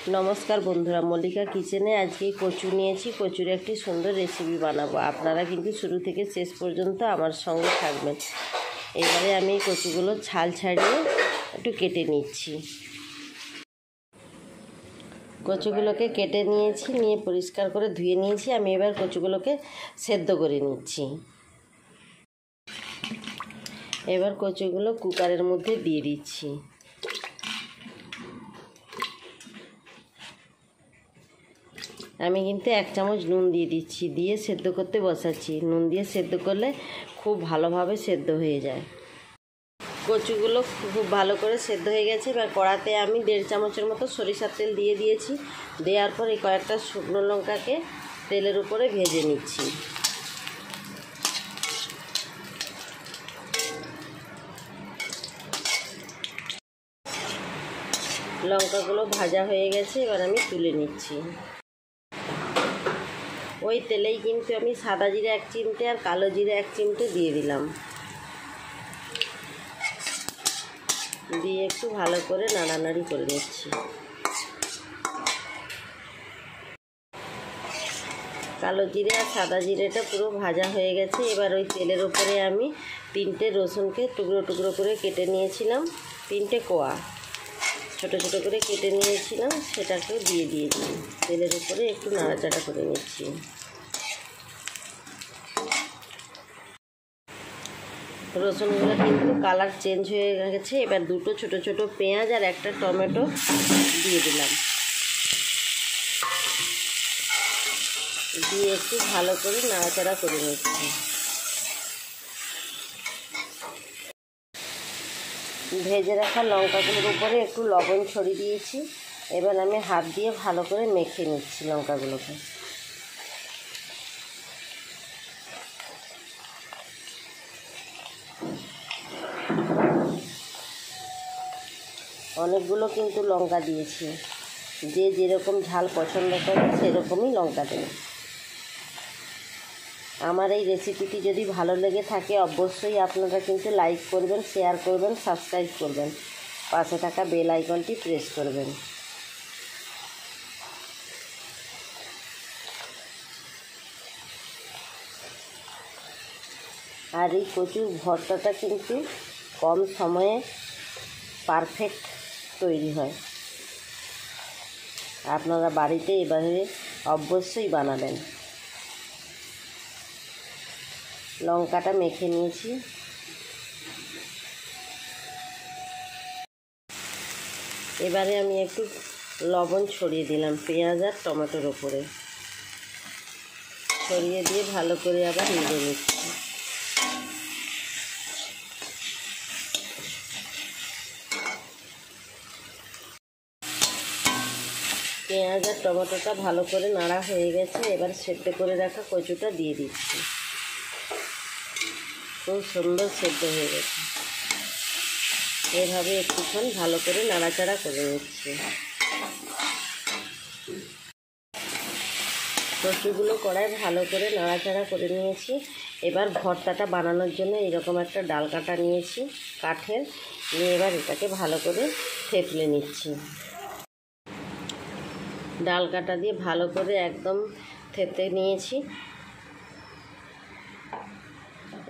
नमस्कार बंधुरा मल्लिका किचेने आज के कचु निয়েছি কচুর একটি সুন্দর রেসিপি বানাবো। আপনারা কিন্তু শুরু থেকে শেষ পর্যন্ত আমার সঙ্গে থাকবেন। এবারে আমি কচুগুলো ছাল ছাড়িয়ে একটু কেটে নিচ্ছি। কচুগুলোকে কেটে নিয়েছি, নিয়ে পরিষ্কার করে ধুয়ে নিয়েছি। আমি এবার কচুগুলোকে সেদ্ধ করে নিচ্ছি। এবার কচুগুলো কুকারের মধ্যে দিয়ে দিচ্ছি। আমি কিন্তু 1 চামচ নুন দিয়ে দিচ্ছি, দিয়ে সেদ্ধ করতে বসাচ্ছি। নুন দিয়ে সেদ্ধ করলে খুব ভালোভাবে সেদ্ধ হয়ে যায়। কচুগুলো খুব ভালো করে সেদ্ধ হয়ে গেছে। এবার কড়াতে আমি 1.5 চামচের মতো সরিষার তেল দিয়ে দিয়েছি। দেওয়ার পর এই কয়েকটা শুকনো লঙ্কাকে তেলের উপরে ভেজে নিচ্ছি। লঙ্কাগুলো ভাজা হয়ে গেছে, এবার আমি তুলে নিচ্ছি। ওই তেলেই কিন্তু আমি সাদা জিরা 1 চিমটে আর কালো জিরা 1 চিমটে দিয়ে দিলাম। দিয়ে একটু ভালো করে নাড়ানাড়ি করে নিচ্ছি। কালো জিরে আর সাদা জিরেটা পুরো ভাজা হয়ে গেছে। এবার ওই তেলের উপরে আমি 3টে রসুনকে টুকরো টুকরো করে কেটে নিয়েছিলাম, 3টে কোয়া ছোট ছোট করে কেটে নিয়েছিলাম, সেটাকেও দিয়ে দিয়েছি। তেলের উপরে একটু নাড়াচাড়া করে নিচ্ছি। রসুনগুলো কিন্তু কালার চেঞ্জ হয়ে গেছে। এবার 2টো ছোট ছোট পেঁয়াজ আর একটা টমেটো দিয়ে দিলাম। দিয়ে একটু ভালো করে নাড়াচাড়া করে নিচ্ছি। ভেজে রাখা লঙ্কাগুলোর উপরে একটু লবণ ছড়িয়ে দিয়েছি। এবার আমি হাত দিয়ে ভালো করে মেখে নিচ্ছি লঙ্কাগুলোকে। অনেকগুলো কিন্তু লঙ্কা দিয়েছি, যে যেরকম ঝাল পছন্দ করে সেরকমই লঙ্কা দেবে। আমার এই রেসিপিটি যদি ভালো লেগে থাকে অবশ্যই আপনারা কিন্তু লাইক করবেন, শেয়ার করবেন, সাবস্ক্রাইব করবেন, পাশে থাকা বেল আইকনটি প্রেস করবেন। আর এই কচুর ভর্তাটা কিন্তু কম সময়ে পারফেক্ট তৈরি হয়। আপনারা বাড়িতে এভাবে অবশ্যই বানাবেন। লঙ্কাটা মেখে নিয়েছি। এবারে আমি একটু লবণ ছড়িয়ে দিলাম পেঁয়াজ আর টমেটোর ওপরে। ছড়িয়ে দিয়ে ভালো করে আবার নেড়ে নিচ্ছি। পেঁয়াজ আর টমেটোটা ভালো করে নাড়া হয়ে গেছে। এবার সেদ্ধ করে রাখা কচুটা দিয়ে দিচ্ছি। খুব সুন্দর সেদ্ধ হয়ে গেছে। এভাবে একটুক্ষণ ভালো করে নাড়াচাড়া করে নিচ্ছি। কচুগুলো কড়ায় ভালো করে নাড়াচাড়া করে নিয়েছি। এবার ভর্তাটা বানানোর জন্য এরকম একটা ডাল কাটা নিয়েছি কাঠের, নিয়ে এবার এটাকে ভালো করে থেতলে নিচ্ছি। ডাল কাটা দিয়ে ভালো করে একদম থেতে নিয়েছি।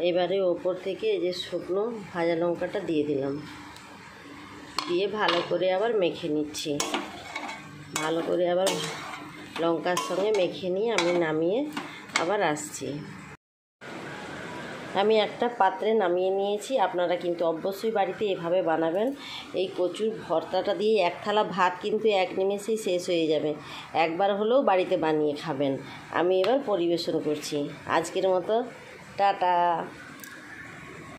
এবারে ওপর থেকে এই যে শুকনো ভাজা লঙ্কাটা দিয়ে দিলাম, দিয়ে ভালো করে আবার মেখে নিচ্ছি। ভালো করে আবার লঙ্কার সঙ্গে মেখে নিয়ে আমি নামিয়ে আবার আসছি। আমি একটা পাত্রে নামিয়ে নিয়েছি। আপনারা কিন্তু অবশ্যই বাড়িতে এভাবে বানাবেন। এই কচুর ভর্তাটা দিয়ে 1 থালা ভাত কিন্তু 1 নিমেষেই শেষ হয়ে যাবে। একবার হলেও বাড়িতে বানিয়ে খাবেন। আমি এবার পরিবেশন করছি। আজকের মতো টাটা।